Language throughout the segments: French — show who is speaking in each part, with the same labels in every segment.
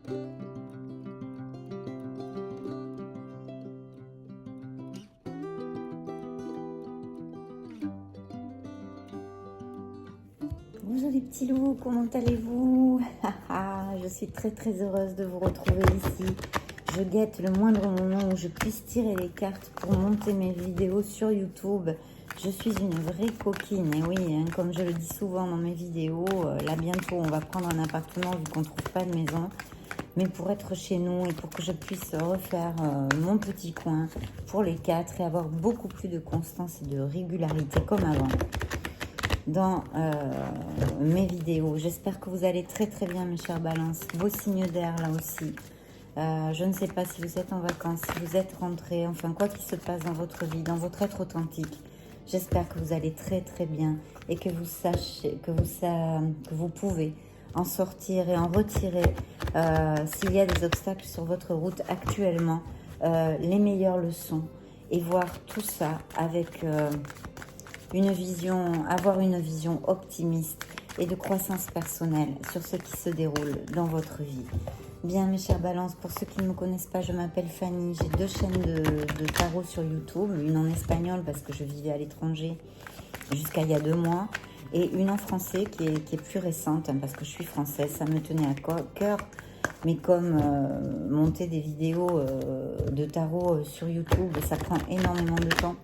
Speaker 1: Bonjour les petits loups, comment allez-vous? Je suis très heureuse de vous retrouver ici. Je guette le moindre moment où je puisse tirer les cartes pour monter mes vidéos sur YouTube. Je suis une vraie coquine, et oui, hein, comme je le dis souvent dans mes vidéos, là bientôt on va prendre un appartement vu qu'on ne trouve pas de maison. Mais pour être chez nous et pour que je puisse refaire mon petit coin pour les 4 et avoir beaucoup plus de constance et de régularité comme avant dans mes vidéos. J'espère que vous allez très bien mes chers balances. Vos signes d'air là aussi. Je ne sais pas si vous êtes en vacances, si vous êtes rentrés, enfin quoi qu'il se passe dans votre vie, dans votre être authentique. J'espère que vous allez très bien et que vous sachez, que vous pouvez en sortir et en retirer s'il y a des obstacles sur votre route actuellement, les meilleures leçons et voir tout ça avec avoir une vision optimiste et de croissance personnelle sur ce qui se déroule dans votre vie. Bien mes chers balances, pour ceux qui ne me connaissent pas, je m'appelle Fanny, j'ai 2 chaînes de tarot sur YouTube, une en espagnol parce que je vivais à l'étranger jusqu'à il y a 2 mois, et une en français qui est plus récente, hein, parce que je suis française, ça me tenait à cœur, mais comme monter des vidéos de tarot sur YouTube, ça prend énormément de temps.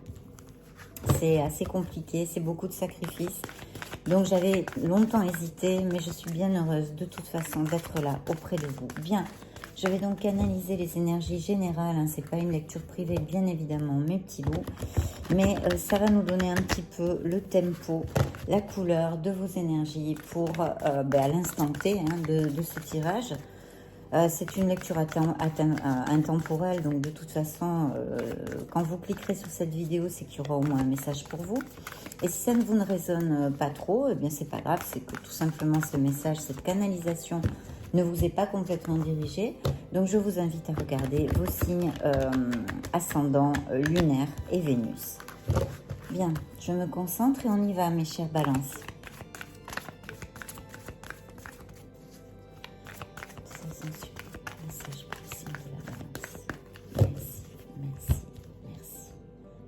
Speaker 1: C'est assez compliqué, c'est beaucoup de sacrifices. Donc j'avais longtemps hésité, mais je suis bien heureuse de toute façon d'être là auprès de vous. Bien, je vais donc analyser les énergies générales, hein, c'est pas une lecture privée bien évidemment mes petits loups, mais ça va nous donner un petit peu le tempo, la couleur de vos énergies pour à l'instant T hein, de ce tirage. C'est une lecture intemporelle, donc de toute façon, quand vous cliquerez sur cette vidéo, c'est qu'il y aura au moins un message pour vous. Et si ça ne vous résonne pas trop, eh bien c'est pas grave, c'est que tout simplement ce message, cette canalisation ne vous est pas complètement dirigée. Donc je vous invite à regarder vos signes ascendants, lunaire et Vénus. Bien, je me concentre et on y va mes chères balances.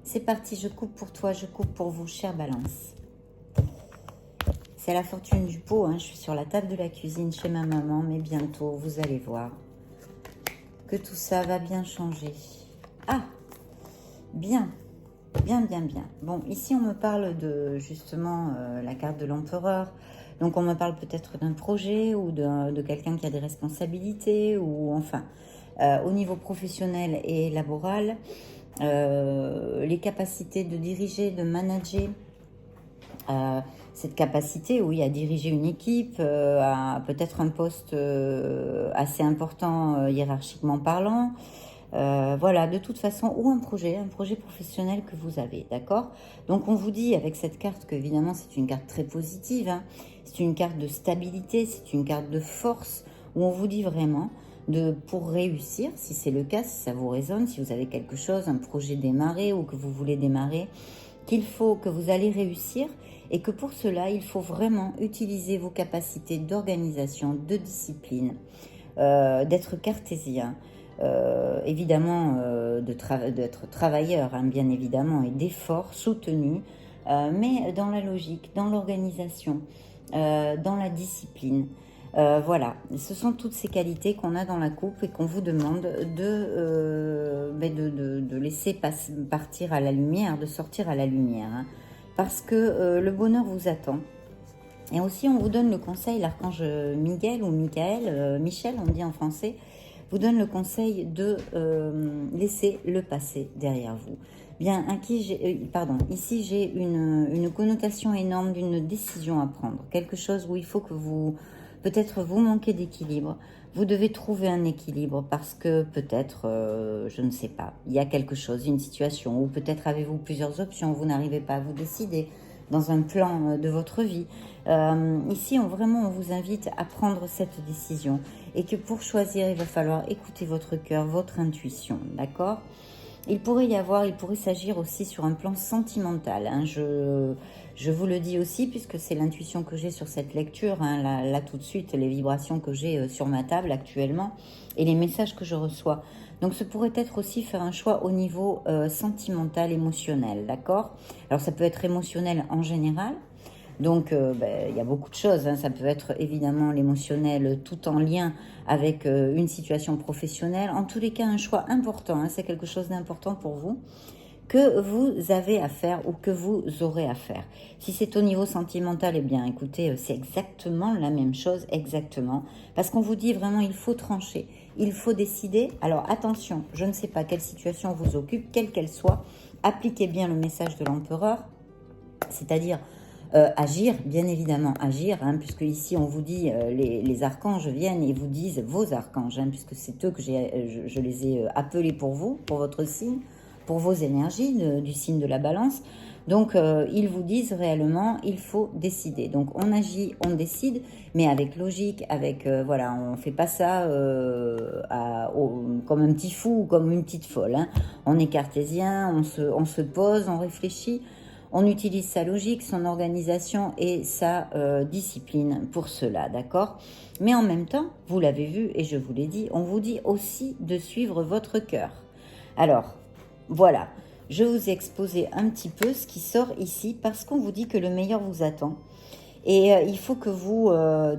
Speaker 1: C'est parti, je coupe pour toi, je coupe pour vous, chère balance. C'est la fortune du pot, hein. Je suis sur la table de la cuisine chez ma maman, mais bientôt, vous allez voir que tout ça va bien changer. Ah, bien. Bon, ici, on me parle de, justement, la carte de l'empereur. Donc, on me parle peut-être d'un projet ou de quelqu'un qui a des responsabilités, ou enfin, au niveau professionnel et laboral. Les capacités de diriger, de manager, cette capacité, oui, à diriger une équipe, à peut-être un poste assez important hiérarchiquement parlant, voilà, de toute façon, ou un projet professionnel que vous avez, d'accord? Donc on vous dit avec cette carte que évidemment c'est une carte très positive, hein, c'est une carte de stabilité, c'est une carte de force, où on vous dit vraiment pour réussir, si c'est le cas, si ça vous résonne, si vous avez quelque chose, un projet démarré ou que vous voulez démarrer, qu'il faut que vous allez réussir et que pour cela, il faut vraiment utiliser vos capacités d'organisation, de discipline, d'être cartésien, évidemment d'être travailleur, hein, bien évidemment, et d'efforts soutenus, mais dans la logique, dans l'organisation, dans la discipline. Voilà, ce sont toutes ces qualités qu'on a dans la coupe et qu'on vous demande de laisser partir à la lumière, de sortir à la lumière, hein, parce que le bonheur vous attend. Et aussi, on vous donne le conseil, l'archange Miguel ou Michael, Michel, on dit en français, vous donne le conseil de laisser le passé derrière vous. Bien, ici j'ai une connotation énorme d'une décision à prendre, quelque chose où il faut que peut-être vous manquez d'équilibre, vous devez trouver un équilibre parce que peut-être, je ne sais pas, il y a quelque chose, une situation, ou peut-être avez-vous plusieurs options, vous n'arrivez pas à vous décider dans un plan de votre vie. Ici, on vous invite à prendre cette décision et que pour choisir, il va falloir écouter votre cœur, votre intuition, d'accord ? il pourrait s'agir aussi sur un plan sentimental. Hein. Je vous le dis aussi, puisque c'est l'intuition que j'ai sur cette lecture, hein, là tout de suite, les vibrations que j'ai sur ma table actuellement et les messages que je reçois. Donc ce pourrait être aussi faire un choix au niveau sentimental, émotionnel, d'accord? Alors ça peut être émotionnel en général. Donc, il y a beaucoup de choses. Hein. Ça peut être évidemment l'émotionnel tout en lien avec une situation professionnelle. En tous les cas, un choix important. Hein. C'est quelque chose d'important pour vous que vous avez à faire ou que vous aurez à faire. Si c'est au niveau sentimental, eh bien, écoutez, c'est exactement la même chose, exactement. Parce qu'on vous dit vraiment, il faut trancher, il faut décider. Alors, attention, je ne sais pas quelle situation vous occupe, quelle qu'elle soit. Appliquez bien le message de l'empereur, c'est-à-dire agir, bien évidemment agir, hein, puisque ici on vous dit les archanges viennent et vous disent vos archanges, hein, puisque c'est eux que je les ai appelés pour vous, pour votre signe, pour vos énergies du signe de la balance. Donc ils vous disent réellement il faut décider. Donc on agit, on décide, mais avec logique, avec voilà, on fait pas ça comme un petit fou ou comme une petite folle. Hein. On est cartésien, on se pose, on réfléchit. On utilise sa logique, son organisation et sa discipline pour cela, d'accord? Mais en même temps, vous l'avez vu et je vous l'ai dit, on vous dit aussi de suivre votre cœur. Alors, voilà, je vous ai exposé un petit peu ce qui sort ici parce qu'on vous dit que le meilleur vous attend. Et il faut que vous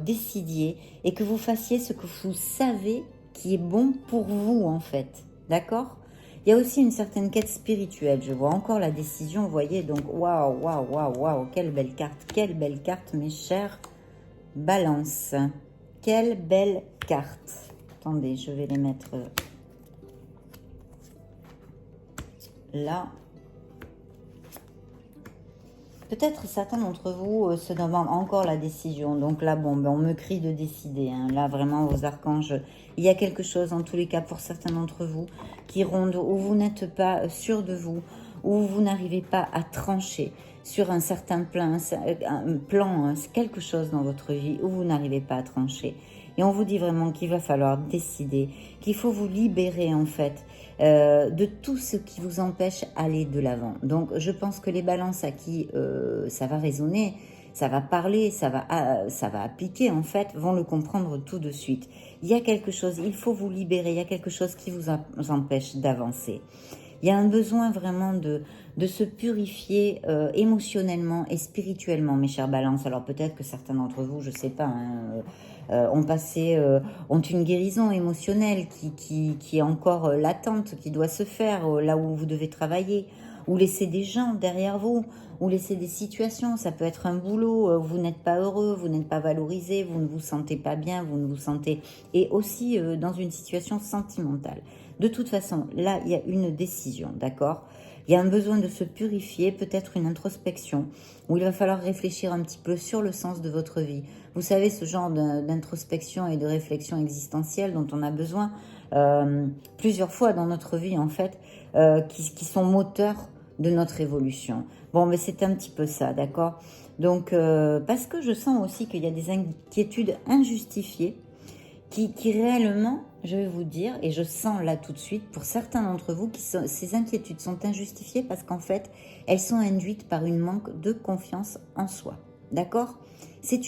Speaker 1: décidiez et que vous fassiez ce que vous savez qui est bon pour vous en fait, d'accord? Il y a aussi une certaine quête spirituelle. Je vois encore la décision, vous voyez. Donc, waouh, waouh, waouh, waouh. Quelle belle carte, mes chers balances. Quelle belle carte. Attendez, je vais les mettre là. Peut-être certains d'entre vous se demandent encore la décision. Donc là, bon, on me crie de décider. Hein. Là, vraiment, vos archanges, il y a quelque chose, en tous les cas, pour certains d'entre vous, qui ronde, où vous n'êtes pas sûr de vous, où vous n'arrivez pas à trancher sur un certain plan, quelque chose dans votre vie, où vous n'arrivez pas à trancher. Et on vous dit vraiment qu'il va falloir décider, qu'il faut vous libérer, en fait, de tout ce qui vous empêche d'aller de l'avant. Donc, je pense que les balances à qui ça va résonner, ça va parler, ça va appliquer, en fait, vont le comprendre tout de suite. Il y a quelque chose, il faut vous libérer, il y a quelque chose qui vous empêche d'avancer. Il y a un besoin vraiment de se purifier émotionnellement et spirituellement, mes chers balances. Alors peut-être que certains d'entre vous, je ne sais pas, ont une guérison émotionnelle qui est encore latente, qui doit se faire là où vous devez travailler, ou laisser des gens derrière vous, ou laisser des situations. Ça peut être un boulot, vous n'êtes pas heureux, vous n'êtes pas valorisé, vous ne vous sentez pas bien, vous ne vous sentez... Et aussi dans une situation sentimentale. De toute façon, là, il y a une décision, d'accord? Il y a un besoin de se purifier, peut-être une introspection, où il va falloir réfléchir un petit peu sur le sens de votre vie. Vous savez, ce genre d'introspection et de réflexion existentielle dont on a besoin plusieurs fois dans notre vie, en fait, qui sont moteurs de notre évolution. Bon, mais c'est un petit peu ça, d'accord? Donc, parce que je sens aussi qu'il y a des inquiétudes injustifiées qui réellement, je vais vous dire, et je sens là tout de suite, pour certains d'entre vous, ces inquiétudes sont injustifiées parce qu'en fait, elles sont induites par une manque de confiance en soi. D'accord? C'est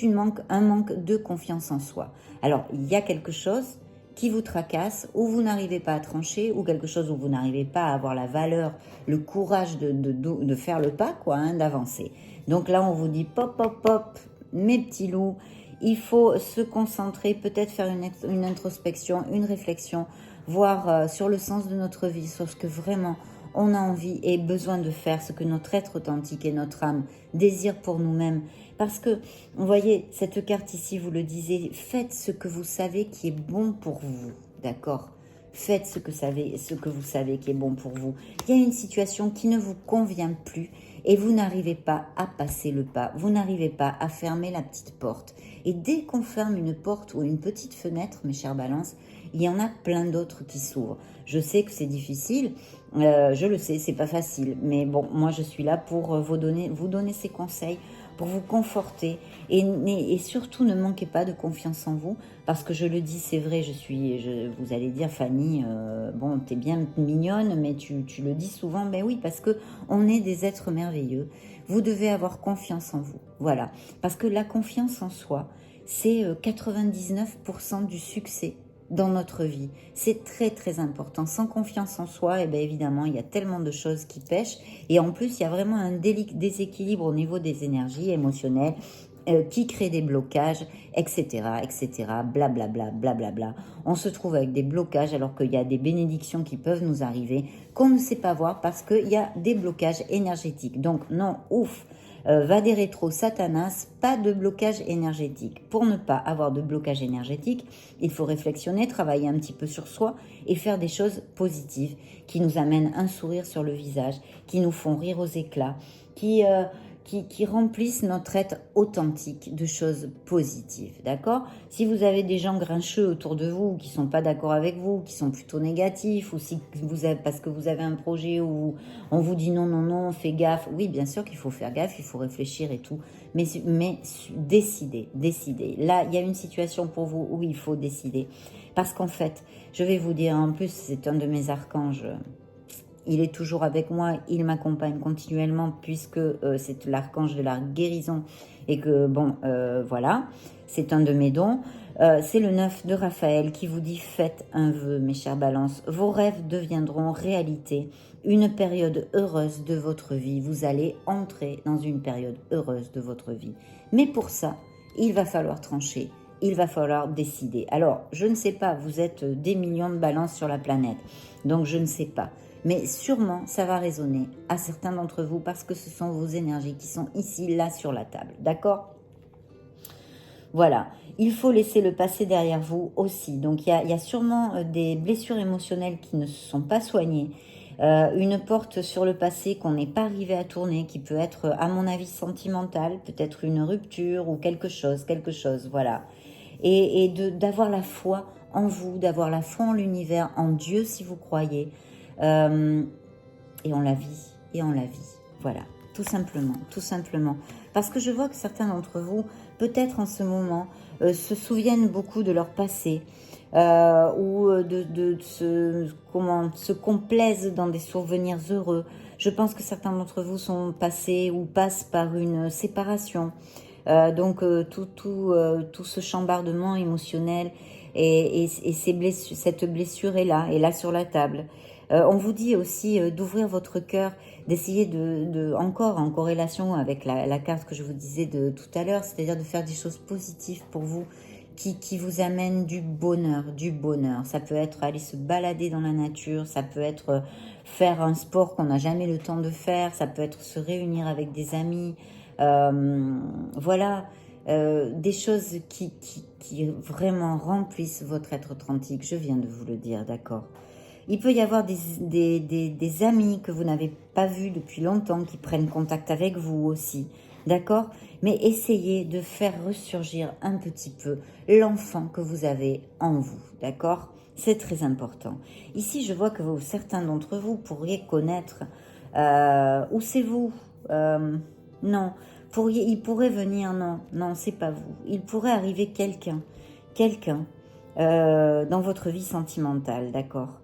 Speaker 1: un manque de confiance en soi. Alors, il y a quelque chose qui vous tracasse, où vous n'arrivez pas à trancher, ou quelque chose où vous n'arrivez pas à avoir la valeur, le courage de faire le pas, quoi, hein, d'avancer. Donc là, on vous dit, pop, pop, pop, mes petits loups, il faut se concentrer, peut-être faire une introspection, une réflexion, voir sur le sens de notre vie, sur ce que vraiment on a envie et besoin de faire, ce que notre être authentique et notre âme désirent pour nous-mêmes. Parce que, vous voyez, cette carte ici, vous le disiez, faites ce que vous savez qui est bon pour vous, d'accord ? Faites ce que vous savez qui est bon pour vous. Il y a une situation qui ne vous convient plus et vous n'arrivez pas à passer le pas. Vous n'arrivez pas à fermer la petite porte. Et dès qu'on ferme une porte ou une petite fenêtre, mes chères balances, il y en a plein d'autres qui s'ouvrent. Je sais que c'est difficile, je le sais, c'est pas facile. Mais bon, moi je suis là pour vous donner ces conseils, pour vous conforter. Et surtout, ne manquez pas de confiance en vous, parce que je le dis, c'est vrai, vous allez dire, Fanny, bon, t'es bien mignonne, mais tu le dis souvent. Ben oui, parce que on est des êtres merveilleux. Vous devez avoir confiance en vous, voilà. Parce que la confiance en soi, c'est 99% du succès dans notre vie. C'est très très important. Sans confiance en soi, et bien évidemment, il y a tellement de choses qui pêchent. Et en plus, il y a vraiment un déséquilibre au niveau des énergies émotionnelles qui crée des blocages, etc., etc., blablabla, blablabla. On se trouve avec des blocages alors qu'il y a des bénédictions qui peuvent nous arriver qu'on ne sait pas voir parce qu'il y a des blocages énergétiques. Donc non, ouf, va des rétros Satanas, pas de blocage énergétique. Pour ne pas avoir de blocage énergétique, il faut réflexionner, travailler un petit peu sur soi et faire des choses positives qui nous amènent un sourire sur le visage, qui nous font rire aux éclats, qui remplissent notre être authentique de choses positives, d'accord? Si vous avez des gens grincheux autour de vous, qui sont pas d'accord avec vous, qui sont plutôt négatifs, ou si vous avez, parce que vous avez un projet où on vous dit non, non, non, fais gaffe, oui, bien sûr qu'il faut faire gaffe, il faut réfléchir et tout, mais décidez. Là, il y a une situation pour vous où il faut décider, parce qu'en fait, je vais vous dire, en plus, c'est un de mes archanges. Il est toujours avec moi, il m'accompagne continuellement puisque c'est l'archange de la guérison et que, bon, voilà, c'est un de mes dons. C'est le 9 de Raphaël qui vous dit « Faites un vœu, mes chers balances, vos rêves deviendront réalité, une période heureuse de votre vie. Vous allez entrer dans une période heureuse de votre vie. Mais pour ça, il va falloir trancher, il va falloir décider. Alors, je ne sais pas, vous êtes des millions de balances sur la planète, donc je ne sais pas. Mais sûrement, ça va résonner à certains d'entre vous parce que ce sont vos énergies qui sont ici, là, sur la table. D'accord ? Voilà. Il faut laisser le passé derrière vous aussi. Donc, il y a sûrement des blessures émotionnelles qui ne se sont pas soignées. Une porte sur le passé qu'on n'est pas arrivé à tourner, qui peut être, à mon avis, sentimentale, peut-être une rupture ou quelque chose, voilà. Et d'avoir la foi en vous, d'avoir la foi en l'univers, en Dieu si vous croyez. Et on la vit, voilà, tout simplement. Parce que je vois que certains d'entre vous, peut-être en ce moment, se souviennent beaucoup de leur passé, ou se complaisent dans des souvenirs heureux. Je pense que certains d'entre vous sont passés ou passent par une séparation. Donc tout ce chambardement émotionnel et cette blessure est là sur la table. On vous dit aussi d'ouvrir votre cœur, d'essayer encore en corrélation avec la carte que je vous disais de tout à l'heure, c'est-à-dire de faire des choses positives pour vous, qui vous amènent du bonheur. Ça peut être aller se balader dans la nature, ça peut être faire un sport qu'on n'a jamais le temps de faire, ça peut être se réunir avec des amis, voilà, des choses qui vraiment remplissent votre être authentique. Je viens de vous le dire, d'accord ? Il peut y avoir des amis que vous n'avez pas vus depuis longtemps qui prennent contact avec vous aussi, d'accord ? Mais essayez de faire ressurgir un petit peu l'enfant que vous avez en vous, d'accord ? C'est très important. Ici, je vois que certains d'entre vous pourriez connaître où c'est vous. Non, il pourrait venir, non, c'est pas vous. Il pourrait arriver quelqu'un dans votre vie sentimentale, d'accord ?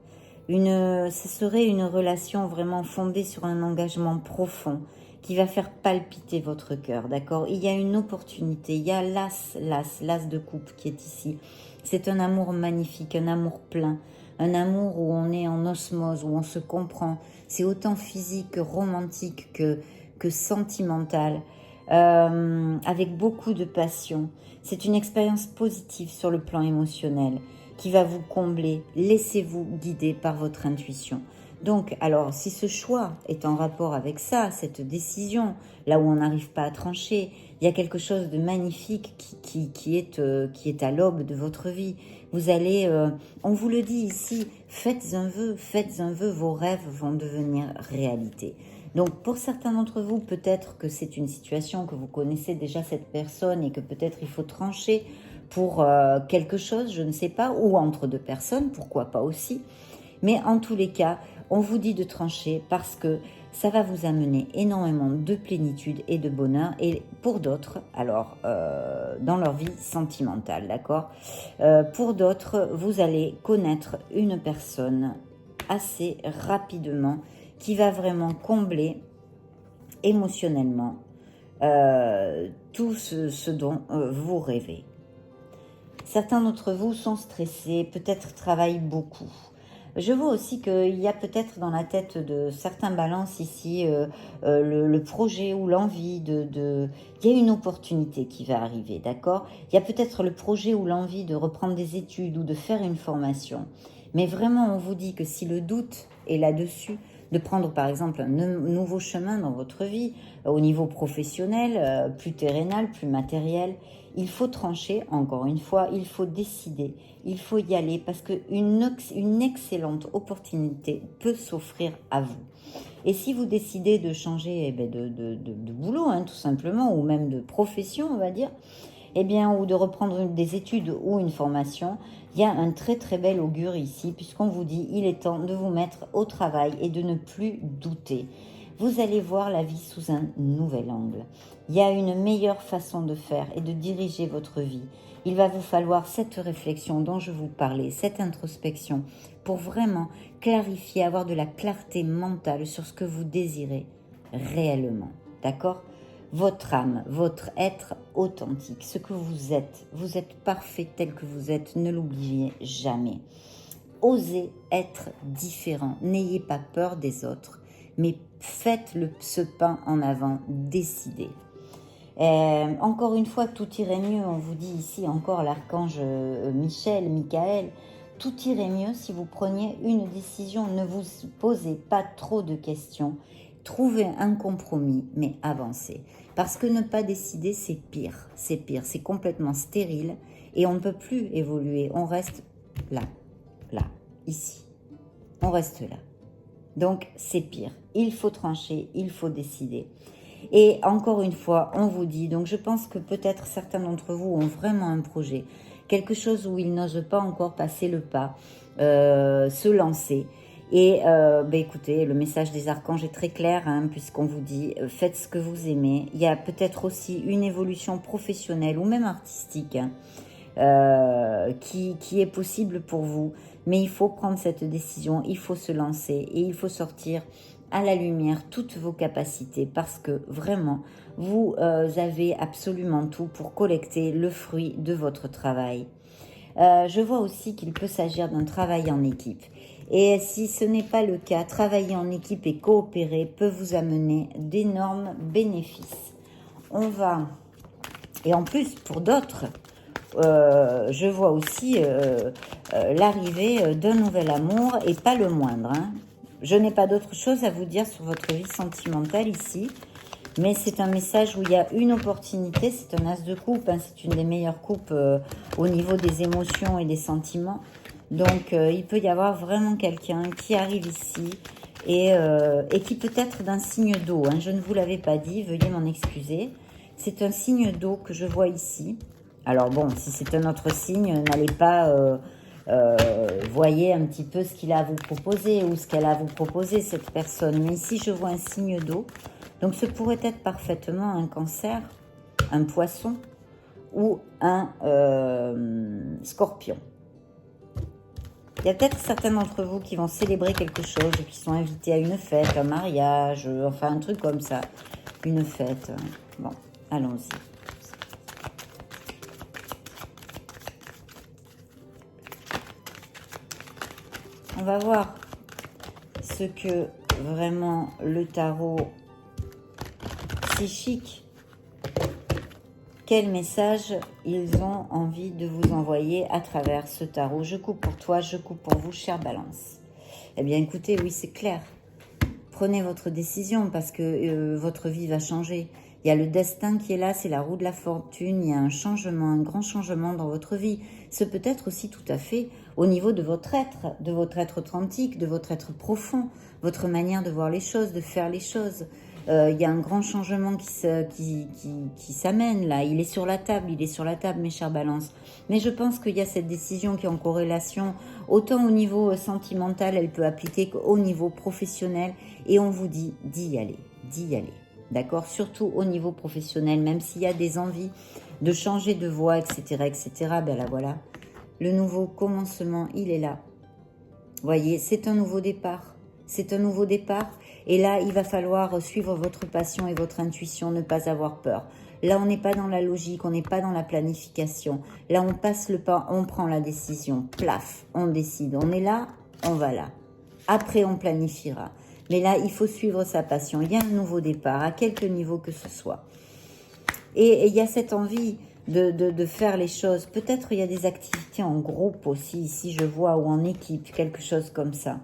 Speaker 1: Ce serait une relation vraiment fondée sur un engagement profond qui va faire palpiter votre cœur, d'accord ? Il y a une opportunité, il y a l'as de coupe qui est ici. C'est un amour magnifique, un amour plein, un amour où on est en osmose, où on se comprend. C'est autant physique que romantique que sentimental, avec beaucoup de passion. C'est une expérience positive sur le plan émotionnel qui va vous combler. Laissez-vous guider par votre intuition. Donc, alors, si ce choix est en rapport avec ça, cette décision, là où on n'arrive pas à trancher, il y a quelque chose de magnifique qui est à l'aube de votre vie. Vous allez, on vous le dit ici, faites un vœu, vos rêves vont devenir réalité. Donc, pour certains d'entre vous, peut-être que c'est une situation que vous connaissez déjà cette personne et que peut-être il faut trancher pour quelque chose, je ne sais pas, ou entre deux personnes, pourquoi pas aussi. Mais en tous les cas, on vous dit de trancher parce que ça va vous amener énormément de plénitude et de bonheur. Et pour d'autres, alors, dans leur vie sentimentale, d'accord, pour d'autres, vous allez connaître une personne assez rapidement qui va vraiment combler émotionnellement tout ce dont vous rêvez. Certains d'entre vous sont stressés, peut-être travaillent beaucoup. Je vois aussi qu'il y a peut-être dans la tête de certains balances ici le projet ou l'envie de... Il y a une opportunité qui va arriver, d'accord? Il y a peut-être le projet ou l'envie de reprendre des études ou de faire une formation. Mais vraiment, on vous dit que si le doute est là-dessus, de prendre par exemple un nouveau chemin dans votre vie, au niveau professionnel, plus terrénal, plus matériel, il faut trancher, encore une fois, il faut décider, il faut y aller parce qu'une excellente opportunité peut s'offrir à vous. Et si vous décidez de changer de boulot, tout simplement, ou même de profession, on va dire, ou de reprendre des études ou une formation, il y a un très très bel augure ici, puisqu'on vous dit il est temps de vous mettre au travail et de ne plus douter. Vous allez voir la vie sous un nouvel angle. Il y a une meilleure façon de faire et de diriger votre vie. Il va vous falloir cette réflexion dont je vous parlais, cette introspection, pour vraiment clarifier, avoir de la clarté mentale sur ce que vous désirez réellement. D'accord ? Votre âme, votre être authentique, ce que vous êtes parfait tel que vous êtes, ne l'oubliez jamais. Osez être différent, n'ayez pas peur des autres, mais faites ce pas en avant, décidez. Encore une fois, tout irait mieux, on vous dit ici encore l'archange Michael, tout irait mieux si vous preniez une décision, ne vous posez pas trop de questions, trouvez un compromis, mais avancez. Parce que ne pas décider, c'est pire, c'est complètement stérile et on ne peut plus évoluer, on reste là, ici, on reste là. Donc c'est pire, il faut trancher, il faut décider. Et encore une fois, on vous dit, donc je pense que peut-être certains d'entre vous ont vraiment un projet, quelque chose où ils n'osent pas encore passer le pas, se lancer. Et écoutez, le message des archanges est très clair, puisqu'on vous dit, faites ce que vous aimez. Il y a peut-être aussi une évolution professionnelle ou même artistique qui est possible pour vous. Mais il faut prendre cette décision, il faut se lancer et il faut sortir à la lumière toutes vos capacités parce que vraiment, vous avez absolument tout pour collecter le fruit de votre travail. Je vois aussi qu'il peut s'agir d'un travail en équipe. Et si ce n'est pas le cas, travailler en équipe et coopérer peut vous amener d'énormes bénéfices. Et en plus, pour d'autres, je vois aussi l'arrivée d'un nouvel amour et pas le moindre. Je n'ai pas d'autre chose à vous dire sur votre vie sentimentale ici, mais c'est un message où il y a une opportunité, c'est un as de coupe, c'est une des meilleures coupes au niveau des émotions et des sentiments. Donc il peut y avoir vraiment quelqu'un qui arrive ici et qui peut être d'un signe d'eau. Je ne vous l'avais pas dit, veuillez m'en excuser. C'est un signe d'eau que je vois ici. Alors bon, si c'est un autre signe, n'allez pas... voyez un petit peu ce qu'il a à vous proposer ou ce qu'elle a à vous proposer, cette personne. Mais ici, je vois un signe d'eau. Donc, ce pourrait être parfaitement un cancer, un poisson ou un scorpion. Il y a peut-être certains d'entre vous qui vont célébrer quelque chose, qui sont invités à une fête, un mariage, enfin un truc comme ça. Une fête. Bon, allons-y. On va voir ce que vraiment le tarot psychique, quel message ils ont envie de vous envoyer à travers ce tarot. Je coupe pour toi, je coupe pour vous, chère Balance. Eh bien, écoutez, oui, c'est clair. Prenez votre décision parce que votre vie va changer. Il y a le destin qui est là, c'est la roue de la fortune, il y a un changement, un grand changement dans votre vie. Ce peut être aussi tout à fait au niveau de votre être authentique, de votre être profond, votre manière de voir les choses, de faire les choses. Il y a un grand changement qui s'amène là. Il est sur la table, mes chers balances. Mais je pense qu'il y a cette décision qui est en corrélation, autant au niveau sentimental, elle peut appliquer qu'au niveau professionnel. Et on vous dit d'y aller, d'accord? Surtout au niveau professionnel, même s'il y a des envies de changer de voie, etc., etc., ben là voilà. Le nouveau commencement, il est là. Voyez, c'est un nouveau départ. C'est un nouveau départ. Et là, il va falloir suivre votre passion et votre intuition, ne pas avoir peur. Là, on n'est pas dans la logique, on n'est pas dans la planification. Là, on passe le pas, on prend la décision. Plaf, on décide. On est là, on va là. Après, on planifiera. Mais là, il faut suivre sa passion. Il y a un nouveau départ, à quelque niveau que ce soit. Et il y a cette envie de faire les choses. Peut-être il y a des activités en groupe aussi, ici je vois, ou en équipe, quelque chose comme ça.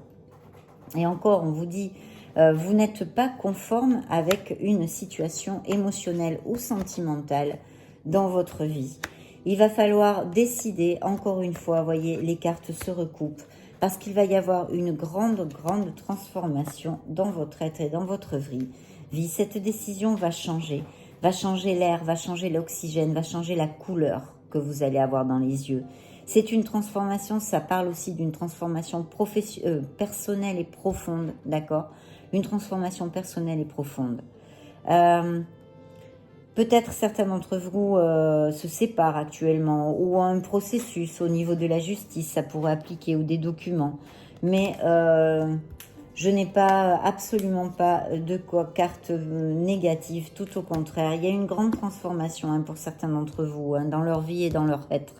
Speaker 1: Et encore, on vous dit, vous n'êtes pas conforme avec une situation émotionnelle ou sentimentale dans votre vie. Il va falloir décider, encore une fois, voyez, les cartes se recoupent, parce qu'il va y avoir une grande transformation dans votre être et dans votre vie. Cette décision va changer l'air, va changer l'oxygène, va changer la couleur que vous allez avoir dans les yeux. C'est une transformation, ça parle aussi d'une transformation personnelle et profonde, d'accord? Une transformation personnelle et profonde. Peut-être certains d'entre vous se séparent actuellement, ou ont un processus au niveau de la justice, ça pourrait appliquer, ou des documents. Mais je n'ai absolument pas de carte négative, tout au contraire. Il y a une grande transformation pour certains d'entre vous, dans leur vie et dans leur être,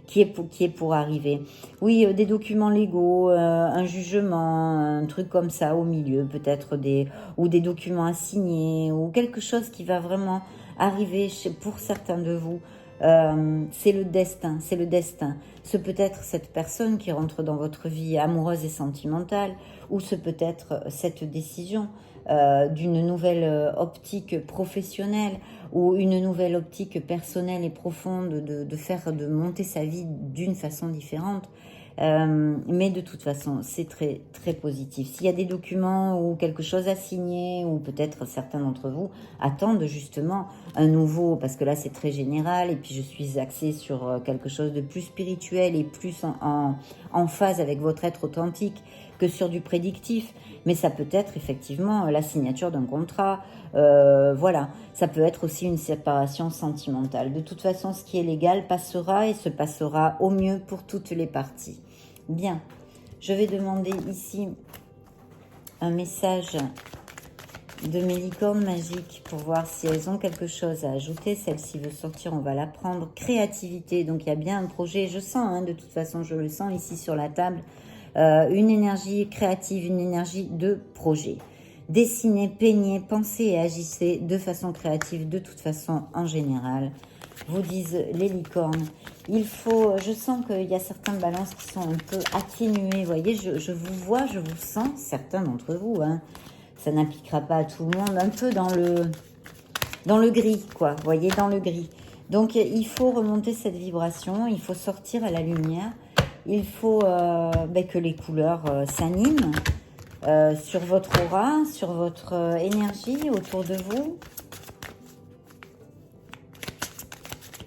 Speaker 1: qui est pour arriver. Oui, des documents légaux, un jugement, un truc comme ça au milieu, peut-être ou des documents à signer, ou quelque chose qui va vraiment arriver pour certains de vous. C'est le destin, c'est le destin. Ce peut être cette personne qui rentre dans votre vie amoureuse et sentimentale, ou ce peut être cette décision d'une nouvelle optique professionnelle, ou une nouvelle optique personnelle et profonde de monter sa vie d'une façon différente. Mais de toute façon, c'est très positif. S'il y a des documents ou quelque chose à signer, ou peut-être certains d'entre vous attendent justement un nouveau, parce que là c'est très général, et puis je suis axée sur quelque chose de plus spirituel et plus en phase avec votre être authentique que sur du prédictif. Mais ça peut être effectivement la signature d'un contrat, voilà. Ça peut être aussi une séparation sentimentale. De toute façon, ce qui est légal passera, et se passera au mieux pour toutes les parties. Bien, je vais demander ici un message de mes licornes magiques pour voir si elles ont quelque chose à ajouter. Celle-ci veut sortir, on va la prendre. Créativité, donc il y a bien un projet, je sens, de toute façon je le sens ici sur la table, une énergie créative, une énergie de projet. Dessinez, peignez, pensez et agissez de façon créative, de toute façon en général. Vous disent les licornes. Il faut, je sens qu'il y a certaines balances qui sont un peu atténuées. Vous voyez, je vous vois, je vous sens, certains d'entre vous, ça n'appliquera pas à tout le monde, un peu dans le gris, quoi. Vous voyez, dans le gris. Donc, il faut remonter cette vibration, il faut sortir à la lumière. Il faut que les couleurs s'animent sur votre aura, sur votre énergie autour de vous.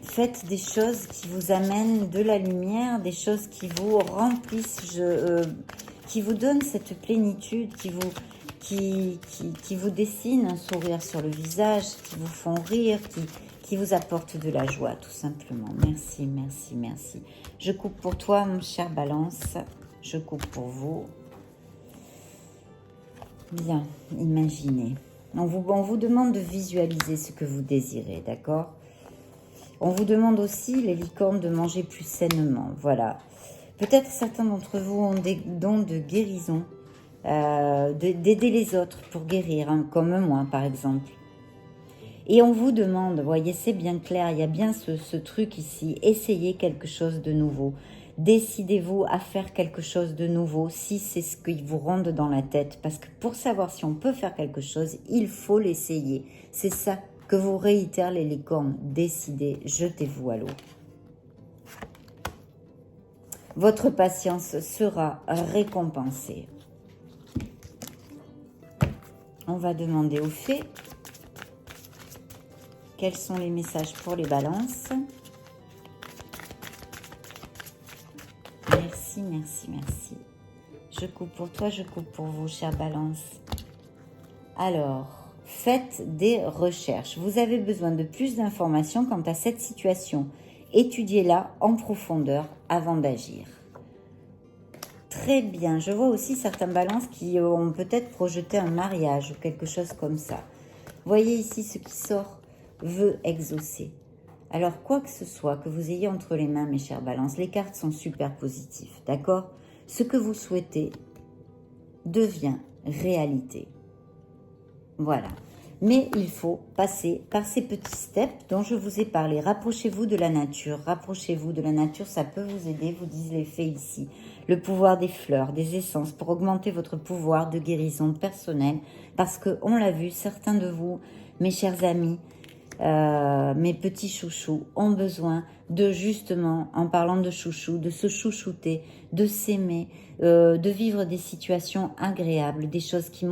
Speaker 1: Faites des choses qui vous amènent de la lumière, des choses qui vous remplissent, qui vous donnent cette plénitude, qui vous dessinent un sourire sur le visage, qui vous font rire, qui vous apportent de la joie, tout simplement. Merci, merci, merci. Je coupe pour toi, mon cher Balance. Je coupe pour vous. Bien, imaginez. On vous demande de visualiser ce que vous désirez, d'accord ? On vous demande aussi, les licornes, de manger plus sainement. Voilà. Peut-être certains d'entre vous ont des dons de guérison, d'aider les autres pour guérir, comme moi, par exemple. Et on vous demande, voyez, c'est bien clair, il y a bien ce truc ici, essayez quelque chose de nouveau. Décidez-vous à faire quelque chose de nouveau si c'est ce qui vous ronde dans la tête. Parce que pour savoir si on peut faire quelque chose, il faut l'essayer. C'est ça que vous réitèrent les licornes. Décidez, jetez-vous à l'eau. Votre patience sera récompensée. On va demander aux fées quels sont les messages pour les balances. Merci, merci, merci. Je coupe pour toi, je coupe pour vous, chère balance. Alors, faites des recherches. Vous avez besoin de plus d'informations quant à cette situation. Étudiez-la en profondeur avant d'agir. Très bien. Je vois aussi certains balances qui ont peut-être projeté un mariage ou quelque chose comme ça. Voyez ici ce qui sort veut exaucer. Alors, quoi que ce soit que vous ayez entre les mains, mes chères balances, les cartes sont super positives, d'accord? Ce que vous souhaitez devient réalité. Voilà. Mais il faut passer par ces petits steps dont je vous ai parlé. Rapprochez-vous de la nature. Rapprochez-vous de la nature, ça peut vous aider, vous disent les fées ici. Le pouvoir des fleurs, des essences, pour augmenter votre pouvoir de guérison personnelle. Parce que, on l'a vu, certains de vous, mes chers amis, mes petits chouchous, ont besoin de justement, en parlant de chouchou, de se chouchouter, de s'aimer, de vivre des situations agréables, des choses qui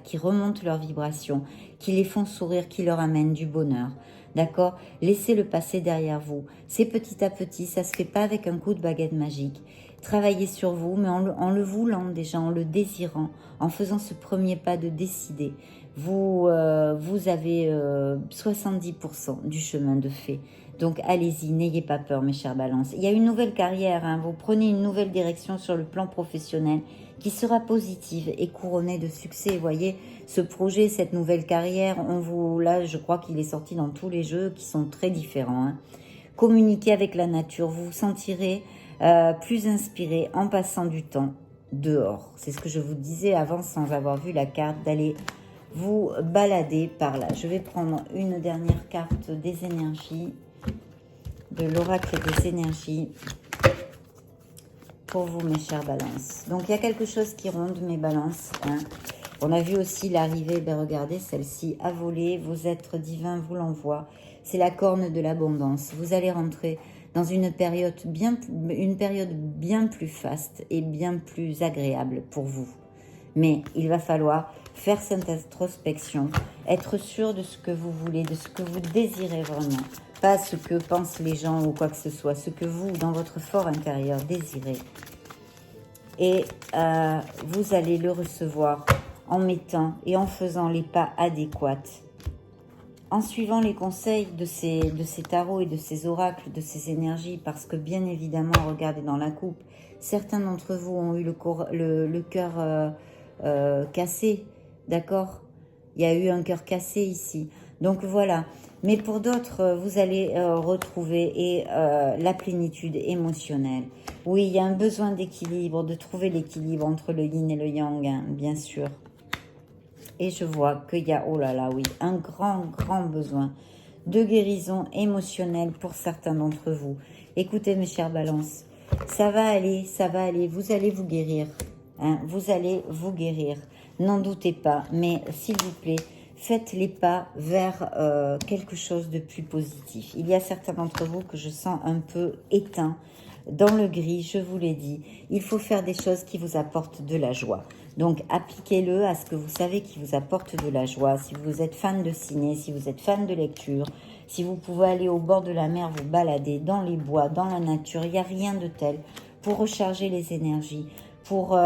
Speaker 1: qui remontent leur vibration, qui les font sourire, qui leur amènent du bonheur. D'accord? Laissez le passé derrière vous. C'est petit à petit, ça se fait pas avec un coup de baguette magique. Travaillez sur vous, mais en le voulant déjà, en le désirant, en faisant ce premier pas de décider. Vous avez 70% du chemin de fait. Donc allez-y, n'ayez pas peur mes chères balances. Il y a une nouvelle carrière, hein, vous prenez une nouvelle direction sur le plan professionnel qui sera positive et couronnée de succès. Vous voyez, ce projet, cette nouvelle carrière, là je crois qu'il est sorti dans tous les jeux qui sont très différents. Hein. Communiquez avec la nature, vous vous sentirez plus inspiré en passant du temps dehors. C'est ce que je vous disais avant sans avoir vu la carte, d'aller vous balader par là. Je vais prendre une dernière carte des énergies, de l'oracle des énergies, pour vous mes chères balances. Donc il y a quelque chose qui ronde mes balances. Hein. On a vu aussi l'arrivée, ben regardez celle-ci, à voler, vos êtres divins vous l'envoient. C'est la corne de l'abondance. Vous allez rentrer dans une période bien plus faste et bien plus agréable pour vous. Mais il va falloir faire cette introspection, être sûr de ce que vous voulez, de ce que vous désirez vraiment. Pas ce que pensent les gens ou quoi que ce soit, ce que vous, dans votre fort intérieur, désirez. Et vous allez le recevoir en mettant et en faisant les pas adéquats, en suivant les conseils de ces tarots et de ces oracles, de ces énergies, parce que bien évidemment, regardez dans la coupe, certains d'entre vous ont eu le cœur cassé, d'accord? Il y a eu un cœur cassé ici. Donc voilà. Mais pour d'autres, vous allez retrouver la plénitude émotionnelle. Oui, il y a un besoin d'équilibre, de trouver l'équilibre entre le yin et le yang, hein, bien sûr. Et je vois qu'il y a, oh là là, oui, un grand besoin de guérison émotionnelle pour certains d'entre vous. Écoutez, mes chères balances, ça va aller, vous allez vous guérir. Hein, vous allez vous guérir. N'en doutez pas, mais s'il vous plaît, faites les pas vers quelque chose de plus positif. Il y a certains d'entre vous que je sens un peu éteints, dans le gris, je vous l'ai dit. Il faut faire des choses qui vous apportent de la joie. Donc, appliquez-le à ce que vous savez qui vous apporte de la joie. Si vous êtes fan de ciné, si vous êtes fan de lecture, si vous pouvez aller au bord de la mer, vous balader dans les bois, dans la nature, il n'y a rien de tel pour recharger les énergies, pour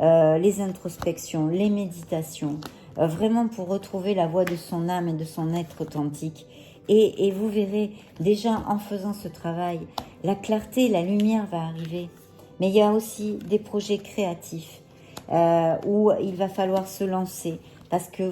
Speaker 1: les introspections, les méditations, vraiment pour retrouver la voix de son âme et de son être authentique. Et vous verrez, déjà en faisant ce travail, la clarté, la lumière va arriver. Mais il y a aussi des projets créatifs où il va falloir se lancer parce que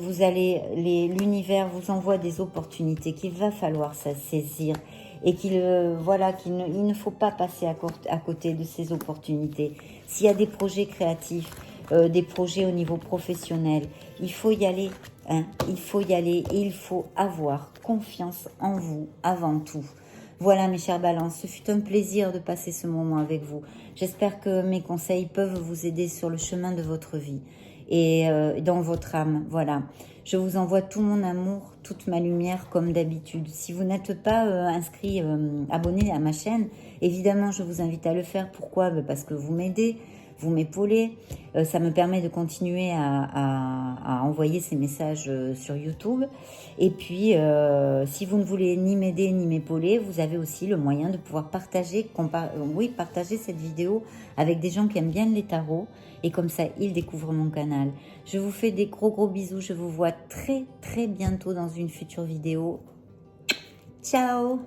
Speaker 1: l'univers vous envoie des opportunités qu'il va falloir saisir et qu'il ne faut pas passer à côté de ces opportunités. S'il y a des projets créatifs, des projets au niveau professionnel, il faut y aller. Hein, il faut y aller et il faut avoir confiance en vous avant tout. Voilà mes chères balances, ce fut un plaisir de passer ce moment avec vous. J'espère que mes conseils peuvent vous aider sur le chemin de votre vie et dans votre âme. Voilà, je vous envoie tout mon amour, toute ma lumière comme d'habitude. Si vous n'êtes pas abonné à ma chaîne, évidemment je vous invite à le faire. Pourquoi? Parce que vous m'aidez. vous m'épaulez. Ça me permet de continuer à envoyer ces messages sur YouTube. Et puis, si vous ne voulez ni m'aider ni m'épauler, vous avez aussi le moyen de pouvoir partager cette vidéo avec des gens qui aiment bien les tarots. Et comme ça, ils découvrent mon canal. Je vous fais des gros bisous. Je vous vois très bientôt dans une future vidéo. Ciao!